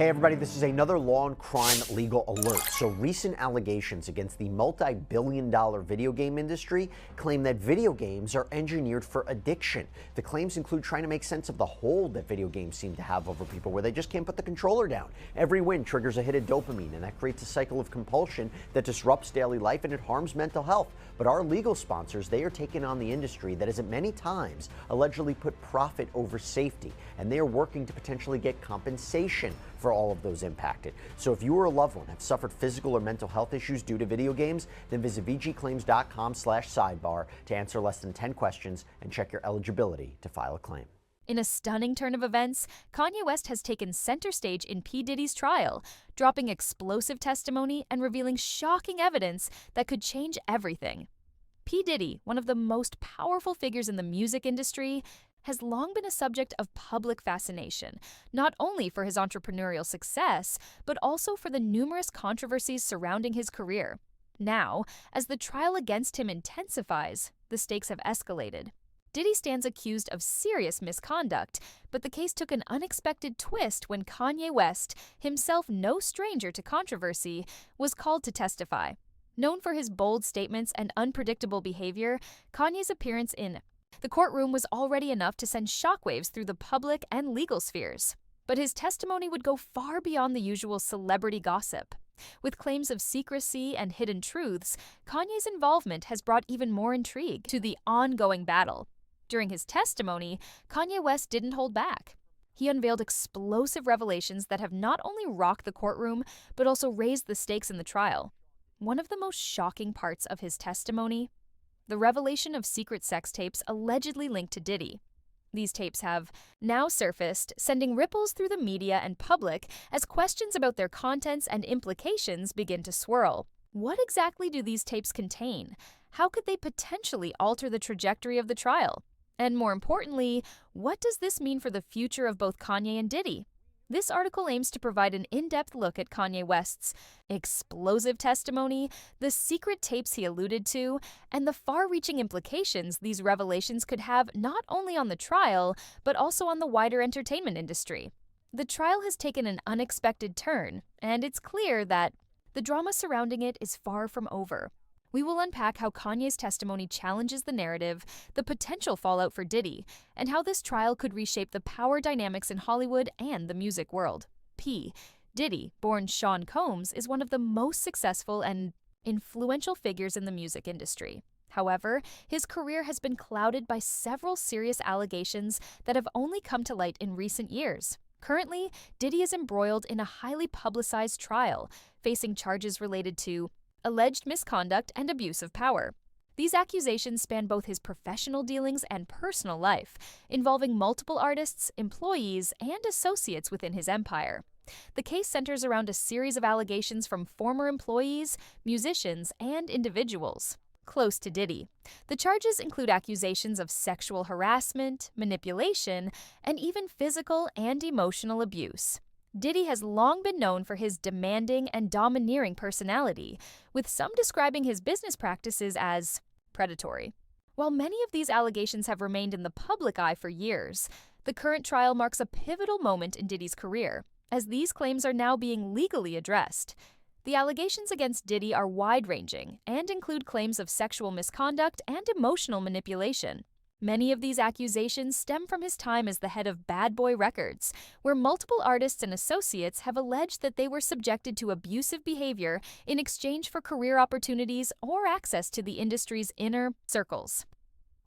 Hey everybody, this is another law and crime legal alert. So recent allegations against the multi-billion-dollar video game industry claim that video games are engineered for addiction. The claims include trying to make sense of the hold that video games seem to have over people, where they just can't put the controller down. Every win triggers a hit of dopamine, and that creates a cycle of compulsion that disrupts daily life and it harms mental health. But our legal sponsors, they are taking on the industry that has at many times allegedly put profit over safety, and they are working to potentially get compensation for all of those impacted. So if you or a loved one have suffered physical or mental health issues due to video games, then visit vgclaims.com/sidebar to answer less than 10 questions and check your eligibility to file a claim. In a stunning turn of events, Kanye West has taken center stage in P. Diddy's trial, dropping explosive testimony and revealing shocking evidence that could change everything. P. Diddy, one of the most powerful figures in the music industry, has long been a subject of public fascination, not only for his entrepreneurial success, but also for the numerous controversies surrounding his career. Now, as the trial against him intensifies, the stakes have escalated. Diddy stands accused of serious misconduct, but the case took an unexpected twist when Kanye West, himself no stranger to controversy, was called to testify. Known for his bold statements and unpredictable behavior, Kanye's appearance in the courtroom was already enough to send shockwaves through the public and legal spheres. But his testimony would go far beyond the usual celebrity gossip. With claims of secrecy and hidden truths, Kanye's involvement has brought even more intrigue to the ongoing battle. During his testimony, Kanye West didn't hold back. He unveiled explosive revelations that have not only rocked the courtroom, but also raised the stakes in the trial. One of the most shocking parts of his testimony: the revelation of secret sex tapes allegedly linked to Diddy. These tapes have now surfaced, sending ripples through the media and public as questions about their contents and implications begin to swirl. What exactly do these tapes contain? How could they potentially alter the trajectory of the trial? And more importantly, what does this mean for the future of both Kanye and Diddy? This article aims to provide an in-depth look at Kanye West's explosive testimony, the secret tapes he alluded to, and the far-reaching implications these revelations could have not only on the trial, but also on the wider entertainment industry. The trial has taken an unexpected turn, and it's clear that the drama surrounding it is far from over. We will unpack how Kanye's testimony challenges the narrative, the potential fallout for Diddy, and how this trial could reshape the power dynamics in Hollywood and the music world. P. Diddy, born Sean Combs, is one of the most successful and influential figures in the music industry. However, his career has been clouded by several serious allegations that have only come to light in recent years. Currently, Diddy is embroiled in a highly publicized trial, facing charges related to alleged misconduct and abuse of power. These accusations span both his professional dealings and personal life, involving multiple artists, employees, and associates within his empire. The case centers around a series of allegations from former employees, musicians, and individuals close to Diddy. The charges include accusations of sexual harassment, manipulation, and even physical and emotional abuse. Diddy has long been known for his demanding and domineering personality, with some describing his business practices as predatory. While many of these allegations have remained in the public eye for years, the current trial marks a pivotal moment in Diddy's career, as these claims are now being legally addressed. The allegations against Diddy are wide-ranging and include claims of sexual misconduct and emotional manipulation. Many of these accusations stem from his time as the head of Bad Boy Records, where multiple artists and associates have alleged that they were subjected to abusive behavior in exchange for career opportunities or access to the industry's inner circles.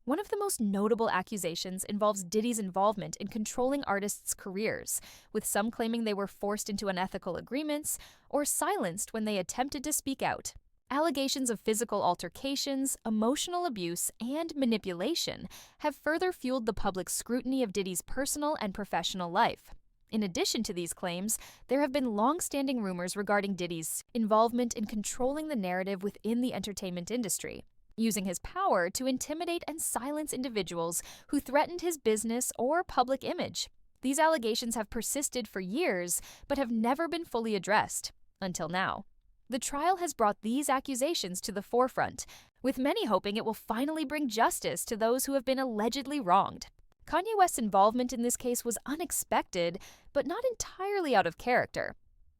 One of the most notable accusations involves Diddy's involvement in controlling artists' careers, with some claiming they were forced into unethical agreements or silenced when they attempted to speak out. Allegations of physical altercations, emotional abuse, and manipulation have further fueled the public scrutiny of Diddy's personal and professional life. In addition to these claims, there have been long-standing rumors regarding Diddy's involvement in controlling the narrative within the entertainment industry, using his power to intimidate and silence individuals who threatened his business or public image. These allegations have persisted for years, but have never been fully addressed, until now. The trial has brought these accusations to the forefront, with many hoping it will finally bring justice to those who have been allegedly wronged. Kanye West's involvement in this case was unexpected, but not entirely out of character.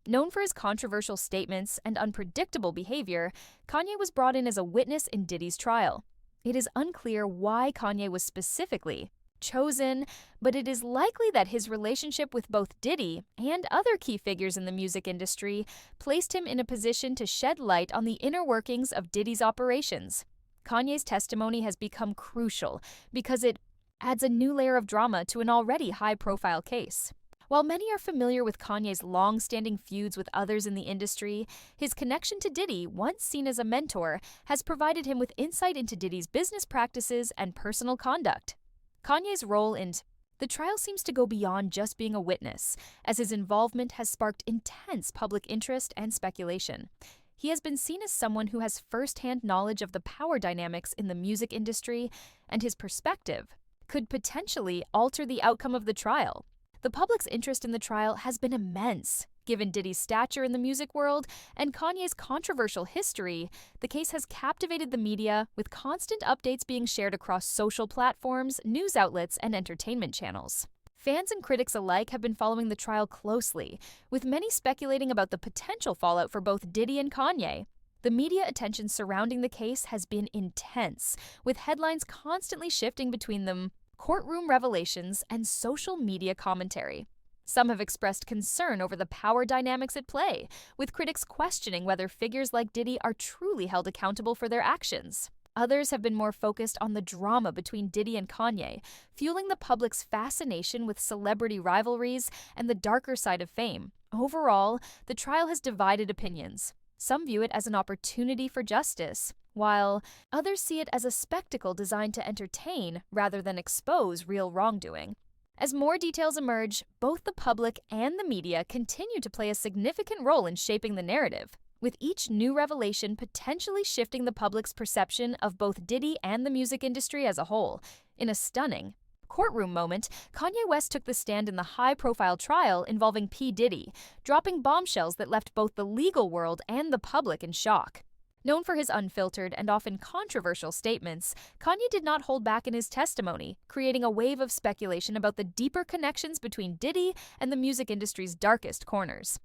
Known for his controversial statements and unpredictable behavior, Kanye was brought in as a witness in Diddy's trial. It is unclear why Kanye was specifically chosen, but it is likely that his relationship with both Diddy and other key figures in the music industry placed him in a position to shed light on the inner workings of Diddy's operations. Kanye's testimony has become crucial because it adds a new layer of drama to an already high-profile case. While many are familiar with Kanye's long-standing feuds with others in the industry, his connection to Diddy, once seen as a mentor, has provided him with insight into Diddy's business practices and personal conduct. Kanye's role in the trial seems to go beyond just being a witness, as his involvement has sparked intense public interest and speculation. He has been seen as someone who has first-hand knowledge of the power dynamics in the music industry, and his perspective could potentially alter the outcome of the trial. The public's interest in the trial has been immense. Given Diddy's stature in the music world and Kanye's controversial history, the case has captivated the media, with constant updates being shared across social platforms, news outlets, and entertainment channels. Fans and critics alike have been following the trial closely, with many speculating about the potential fallout for both Diddy and Kanye. The media attention surrounding the case has been intense, with headlines constantly shifting between them, courtroom revelations, and social media commentary. Some have expressed concern over the power dynamics at play, with critics questioning whether figures like Diddy are truly held accountable for their actions. Others have been more focused on the drama between Diddy and Kanye, fueling the public's fascination with celebrity rivalries and the darker side of fame. Overall, the trial has divided opinions. Some view it as an opportunity for justice, while others see it as a spectacle designed to entertain rather than expose real wrongdoing. As more details emerge, both the public and the media continue to play a significant role in shaping the narrative, with each new revelation potentially shifting the public's perception of both Diddy and the music industry as a whole. In a stunning courtroom moment, Kanye West took the stand in the high-profile trial involving P. Diddy, dropping bombshells that left both the legal world and the public in shock. Known for his unfiltered and often controversial statements, Kanye did not hold back in his testimony, creating a wave of speculation about the deeper connections between Diddy and the music industry's darkest corners.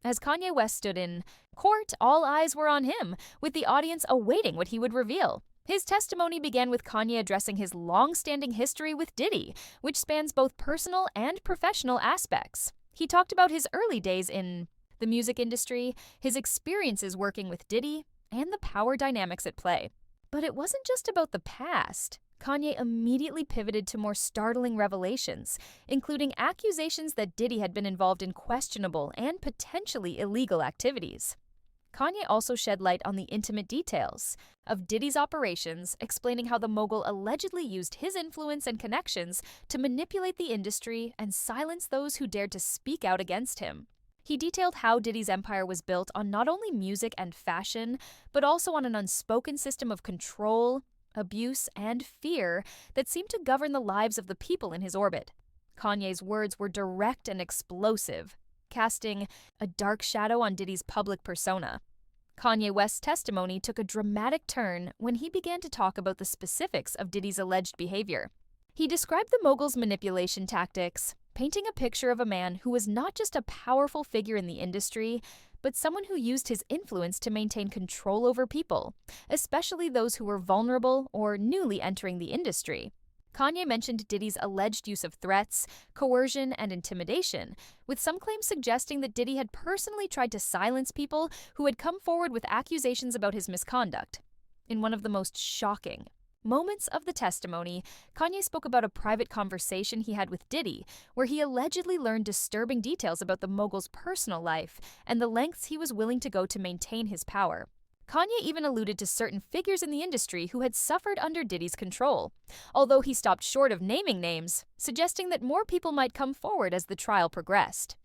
As Kanye West stood in court, all eyes were on him, with the audience awaiting what he would reveal. His testimony began with Kanye addressing his long-standing history with Diddy, which spans both personal and professional aspects. He talked about his early days in the music industry, his experiences working with Diddy, and the power dynamics at play. But it wasn't just about the past. Kanye immediately pivoted to more startling revelations, including accusations that Diddy had been involved in questionable and potentially illegal activities. Kanye also shed light on the intimate details of Diddy's operations, explaining how the mogul allegedly used his influence and connections to manipulate the industry and silence those who dared to speak out against him. He detailed how Diddy's empire was built on not only music and fashion, but also on an unspoken system of control, abuse, and fear that seemed to govern the lives of the people in his orbit. Kanye's words were direct and explosive, casting a dark shadow on Diddy's public persona. Kanye West's testimony took a dramatic turn when he began to talk about the specifics of Diddy's alleged behavior. He described the mogul's manipulation tactics, painting a picture of a man who was not just a powerful figure in the industry, but someone who used his influence to maintain control over people, especially those who were vulnerable or newly entering the industry. Kanye mentioned Diddy's alleged use of threats, coercion, and intimidation, with some claims suggesting that Diddy had personally tried to silence people who had come forward with accusations about his misconduct. In one of the most shocking moments of the testimony, Kanye spoke about a private conversation he had with Diddy, where he allegedly learned disturbing details about the mogul's personal life and the lengths he was willing to go to maintain his power. Kanye even alluded to certain figures in the industry who had suffered under Diddy's control, although he stopped short of naming names, suggesting that more people might come forward as the trial progressed.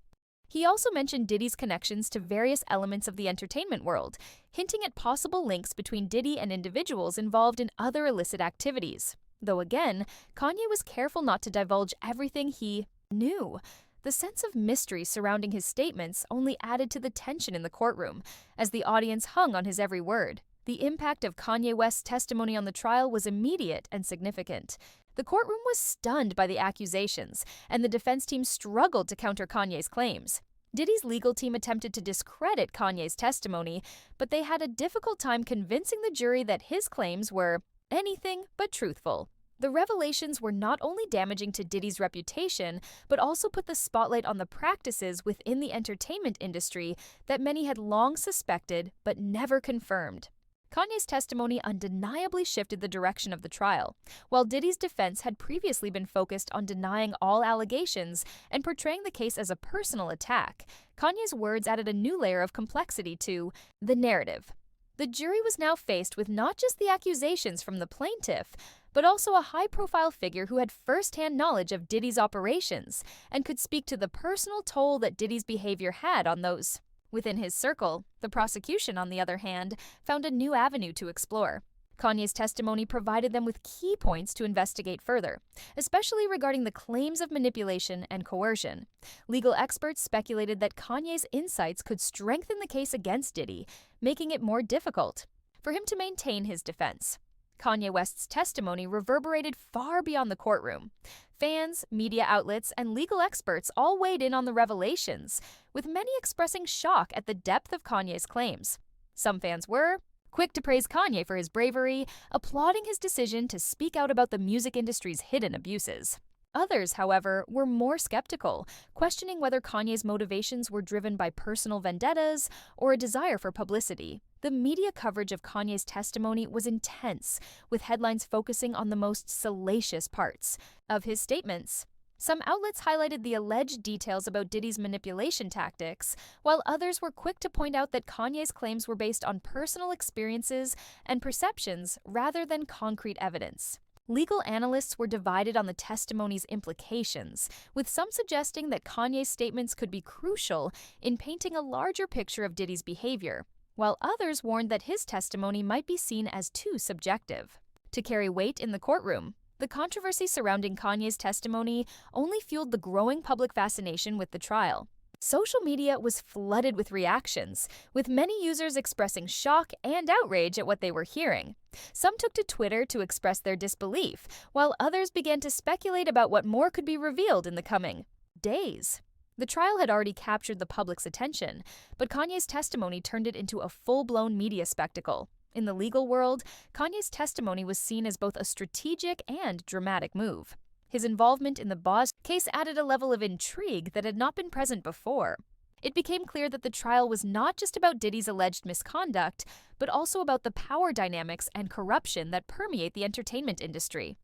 He also mentioned Diddy's connections to various elements of the entertainment world, hinting at possible links between Diddy and individuals involved in other illicit activities. Though again, Kanye was careful not to divulge everything he knew. The sense of mystery surrounding his statements only added to the tension in the courtroom, as the audience hung on his every word. The impact of Kanye West's testimony on the trial was immediate and significant. The courtroom was stunned by the accusations, and the defense team struggled to counter Kanye's claims. Diddy's legal team attempted to discredit Kanye's testimony, but they had a difficult time convincing the jury that his claims were anything but truthful. The revelations were not only damaging to Diddy's reputation, but also put the spotlight on the practices within the entertainment industry that many had long suspected but never confirmed. Kanye's testimony undeniably shifted the direction of the trial. While Diddy's defense had previously been focused on denying all allegations and portraying the case as a personal attack, Kanye's words added a new layer of complexity to the narrative. The jury was now faced with not just the accusations from the plaintiff, but also a high-profile figure who had first-hand knowledge of Diddy's operations and could speak to the personal toll that Diddy's behavior had on those within his circle. The prosecution, on the other hand, found a new avenue to explore. Kanye's testimony provided them with key points to investigate further, especially regarding the claims of manipulation and coercion. Legal experts speculated that Kanye's insights could strengthen the case against Diddy, making it more difficult for him to maintain his defense. Kanye West's testimony reverberated far beyond the courtroom. Fans, media outlets, and legal experts all weighed in on the revelations, with many expressing shock at the depth of Kanye's claims. Some fans were quick to praise Kanye for his bravery, applauding his decision to speak out about the music industry's hidden abuses. Others, however, were more skeptical, questioning whether Kanye's motivations were driven by personal vendettas or a desire for publicity. The media coverage of Kanye's testimony was intense, with headlines focusing on the most salacious parts of his statements. Some outlets highlighted the alleged details about Diddy's manipulation tactics, while others were quick to point out that Kanye's claims were based on personal experiences and perceptions rather than concrete evidence. Legal analysts were divided on the testimony's implications, with some suggesting that Kanye's statements could be crucial in painting a larger picture of Diddy's behavior, while others warned that his testimony might be seen as too subjective to carry weight in the courtroom. The controversy surrounding Kanye's testimony only fueled the growing public fascination with the trial. Social media was flooded with reactions, with many users expressing shock and outrage at what they were hearing. Some took to Twitter to express their disbelief, while others began to speculate about what more could be revealed in the coming days. The trial had already captured the public's attention, but Kanye's testimony turned it into a full-blown media spectacle. In the legal world, Kanye's testimony was seen as both a strategic and dramatic move. His involvement in the Boz case added a level of intrigue that had not been present before. It became clear that the trial was not just about Diddy's alleged misconduct, but also about the power dynamics and corruption that permeate the entertainment industry.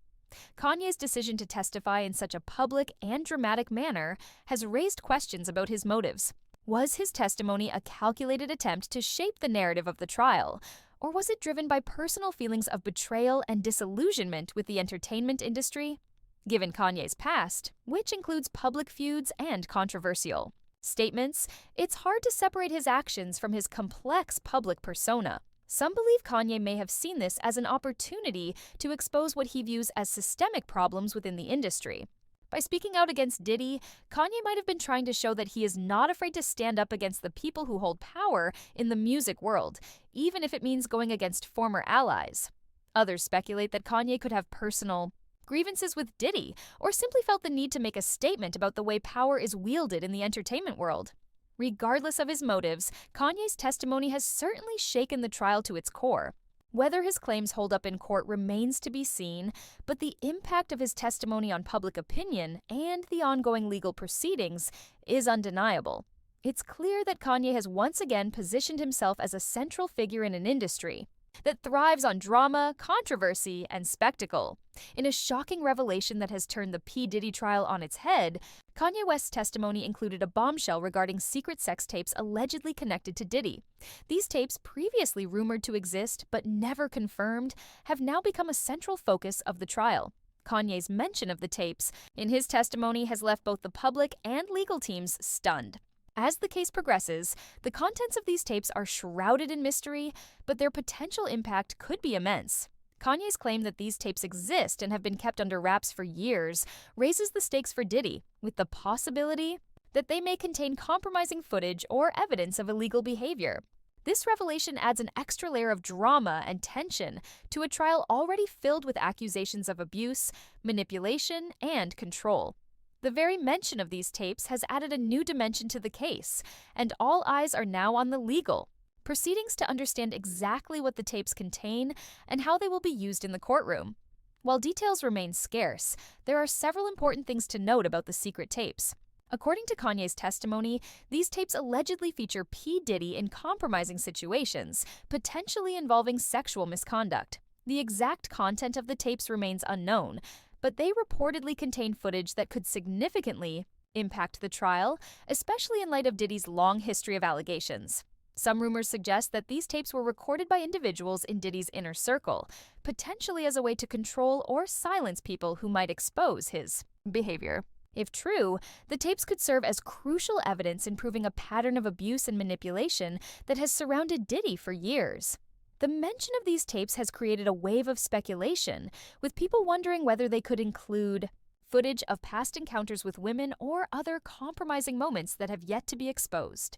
Kanye's decision to testify in such a public and dramatic manner has raised questions about his motives. Was his testimony a calculated attempt to shape the narrative of the trial, or was it driven by personal feelings of betrayal and disillusionment with the entertainment industry? Given Kanye's past, which includes public feuds and controversial statements, it's hard to separate his actions from his complex public persona. Some believe Kanye may have seen this as an opportunity to expose what he views as systemic problems within the industry. By speaking out against Diddy, Kanye might have been trying to show that he is not afraid to stand up against the people who hold power in the music world, even if it means going against former allies. Others speculate that Kanye could have personal grievances with Diddy, or simply felt the need to make a statement about the way power is wielded in the entertainment world. Regardless of his motives, Kanye's testimony has certainly shaken the trial to its core. Whether his claims hold up in court remains to be seen, but the impact of his testimony on public opinion and the ongoing legal proceedings is undeniable. It's clear that Kanye has once again positioned himself as a central figure in an industry that thrives on drama, controversy, and spectacle. In a shocking revelation that has turned the P. Diddy trial on its head, Kanye West's testimony included a bombshell regarding secret sex tapes allegedly connected to Diddy. These tapes, previously rumored to exist but never confirmed, have now become a central focus of the trial. Kanye's mention of the tapes in his testimony has left both the public and legal teams stunned. As the case progresses, the contents of these tapes are shrouded in mystery, but their potential impact could be immense. Kanye's claim that these tapes exist and have been kept under wraps for years raises the stakes for Diddy, with the possibility that they may contain compromising footage or evidence of illegal behavior. This revelation adds an extra layer of drama and tension to a trial already filled with accusations of abuse, manipulation, and control. The very mention of these tapes has added a new dimension to the case, and all eyes are now on the legal proceedings to understand exactly what the tapes contain and how they will be used in the courtroom. While details remain scarce, there are several important things to note about the secret tapes. According to Kanye's testimony, these tapes allegedly feature P. Diddy in compromising situations, potentially involving sexual misconduct. The exact content of the tapes remains unknown, but they reportedly contain footage that could significantly impact the trial, especially in light of Diddy's long history of allegations. Some rumors suggest that these tapes were recorded by individuals in Diddy's inner circle, potentially as a way to control or silence people who might expose his behavior. If true, the tapes could serve as crucial evidence in proving a pattern of abuse and manipulation that has surrounded Diddy for years. The mention of these tapes has created a wave of speculation, with people wondering whether they could include footage of past encounters with women or other compromising moments that have yet to be exposed.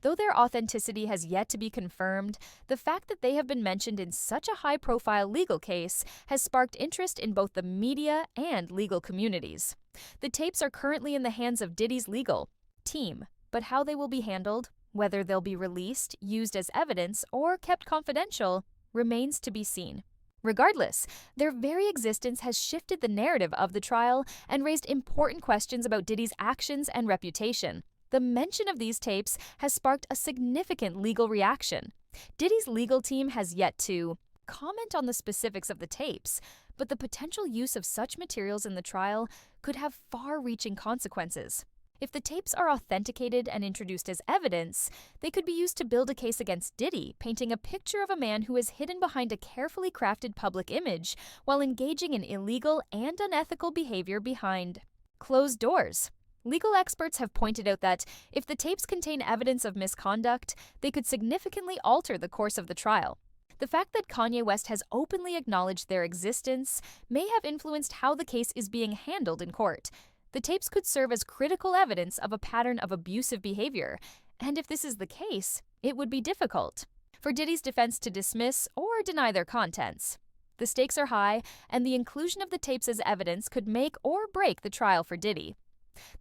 Though their authenticity has yet to be confirmed, the fact that they have been mentioned in such a high-profile legal case has sparked interest in both the media and legal communities. The tapes are currently in the hands of Diddy's legal team, but how they will be handled, whether they'll be released, used as evidence, or kept confidential, remains to be seen. Regardless, their very existence has shifted the narrative of the trial and raised important questions about Diddy's actions and reputation. The mention of these tapes has sparked a significant legal reaction. Diddy's legal team has yet to comment on the specifics of the tapes, but the potential use of such materials in the trial could have far-reaching consequences. If the tapes are authenticated and introduced as evidence, they could be used to build a case against Diddy, painting a picture of a man who is hidden behind a carefully crafted public image while engaging in illegal and unethical behavior behind closed doors. Legal experts have pointed out that if the tapes contain evidence of misconduct, they could significantly alter the course of the trial. The fact that Kanye West has openly acknowledged their existence may have influenced how the case is being handled in court. The tapes could serve as critical evidence of a pattern of abusive behavior, and if this is the case, it would be difficult for Diddy's defense to dismiss or deny their contents. The stakes are high, and the inclusion of the tapes as evidence could make or break the trial for Diddy.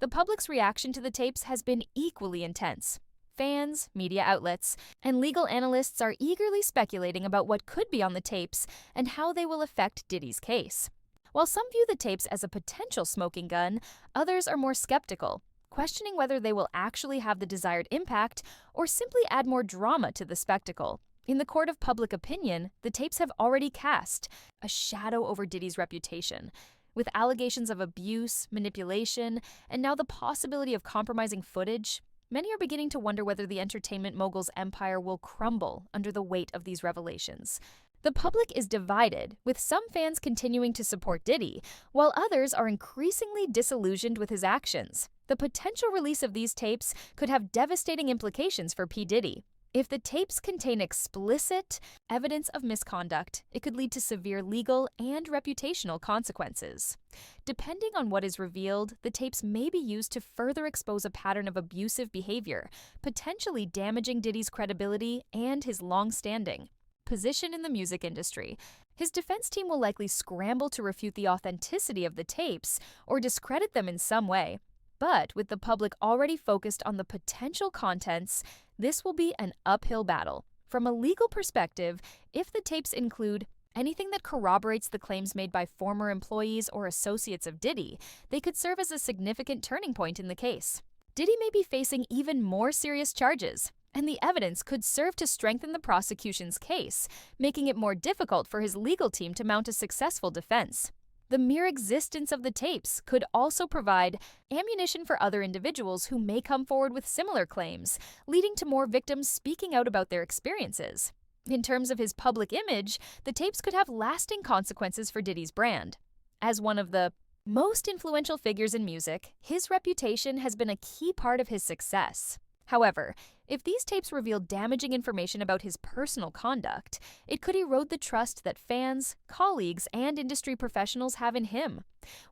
The public's reaction to the tapes has been equally intense. Fans, media outlets, and legal analysts are eagerly speculating about what could be on the tapes and how they will affect Diddy's case. While some view the tapes as a potential smoking gun, others are more skeptical, questioning whether they will actually have the desired impact or simply add more drama to the spectacle. In the court of public opinion, the tapes have already cast a shadow over Diddy's reputation. With allegations of abuse, manipulation, and now the possibility of compromising footage, many are beginning to wonder whether the entertainment mogul's empire will crumble under the weight of these revelations. The public is divided, with some fans continuing to support Diddy, while others are increasingly disillusioned with his actions. The potential release of these tapes could have devastating implications for P. Diddy. If the tapes contain explicit evidence of misconduct, it could lead to severe legal and reputational consequences. Depending on what is revealed, the tapes may be used to further expose a pattern of abusive behavior, potentially damaging Diddy's credibility and his long-standing position in the music industry. His defense team will likely scramble to refute the authenticity of the tapes or discredit them in some way. But with the public already focused on the potential contents, this will be an uphill battle. From a legal perspective, if the tapes include anything that corroborates the claims made by former employees or associates of Diddy, they could serve as a significant turning point in the case. Diddy may be facing even more serious charges, and the evidence could serve to strengthen the prosecution's case, making it more difficult for his legal team to mount a successful defense. The mere existence of the tapes could also provide ammunition for other individuals who may come forward with similar claims, leading to more victims speaking out about their experiences. In terms of his public image, the tapes could have lasting consequences for Diddy's brand. As one of the most influential figures in music, his reputation has been a key part of his success. However, if these tapes reveal damaging information about his personal conduct, it could erode the trust that fans, colleagues, and industry professionals have in him.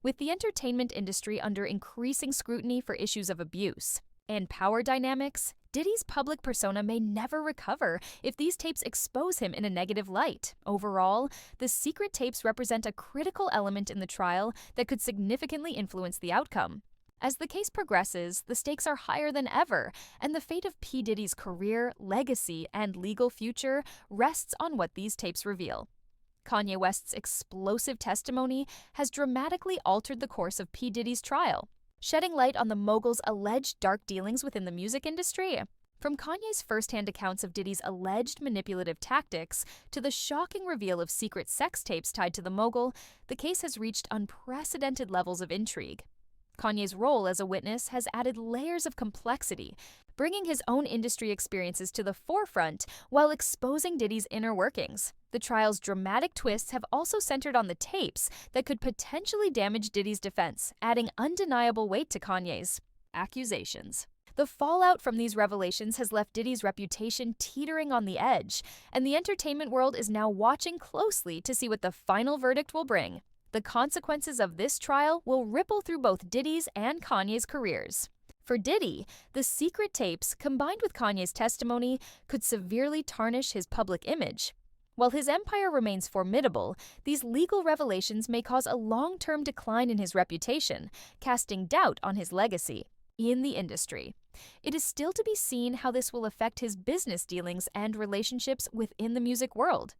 With the entertainment industry under increasing scrutiny for issues of abuse and power dynamics, Diddy's public persona may never recover if these tapes expose him in a negative light. Overall, the secret tapes represent a critical element in the trial that could significantly influence the outcome. As the case progresses, the stakes are higher than ever, and the fate of P. Diddy's career, legacy, and legal future rests on what these tapes reveal. Kanye West's explosive testimony has dramatically altered the course of P. Diddy's trial, shedding light on the mogul's alleged dark dealings within the music industry. From Kanye's first-hand accounts of Diddy's alleged manipulative tactics to the shocking reveal of secret sex tapes tied to the mogul, the case has reached unprecedented levels of intrigue. Kanye's role as a witness has added layers of complexity, bringing his own industry experiences to the forefront while exposing Diddy's inner workings. The trial's dramatic twists have also centered on the tapes that could potentially damage Diddy's defense, adding undeniable weight to Kanye's accusations. The fallout from these revelations has left Diddy's reputation teetering on the edge, and the entertainment world is now watching closely to see what the final verdict will bring. The consequences of this trial will ripple through both Diddy's and Kanye's careers. For Diddy, the secret tapes, combined with Kanye's testimony, could severely tarnish his public image. While his empire remains formidable, these legal revelations may cause a long-term decline in his reputation, casting doubt on his legacy in the industry. It is still to be seen how this will affect his business dealings and relationships within the music world.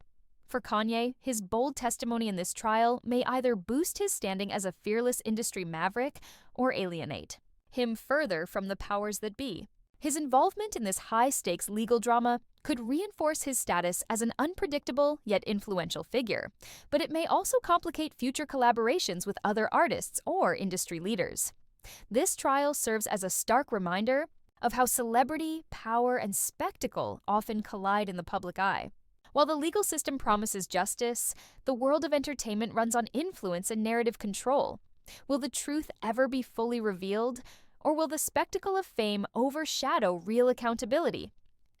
For Kanye, his bold testimony in this trial may either boost his standing as a fearless industry maverick or alienate him further from the powers that be. His involvement in this high-stakes legal drama could reinforce his status as an unpredictable yet influential figure, but it may also complicate future collaborations with other artists or industry leaders. This trial serves as a stark reminder of how celebrity, power, and spectacle often collide in the public eye. While the legal system promises justice, the world of entertainment runs on influence and narrative control. Will the truth ever be fully revealed, or will the spectacle of fame overshadow real accountability?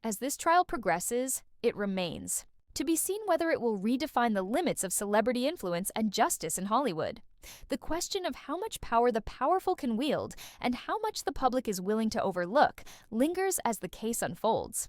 As this trial progresses, it remains to be seen whether it will redefine the limits of celebrity influence and justice in Hollywood. The question of how much power the powerful can wield and how much the public is willing to overlook lingers as the case unfolds.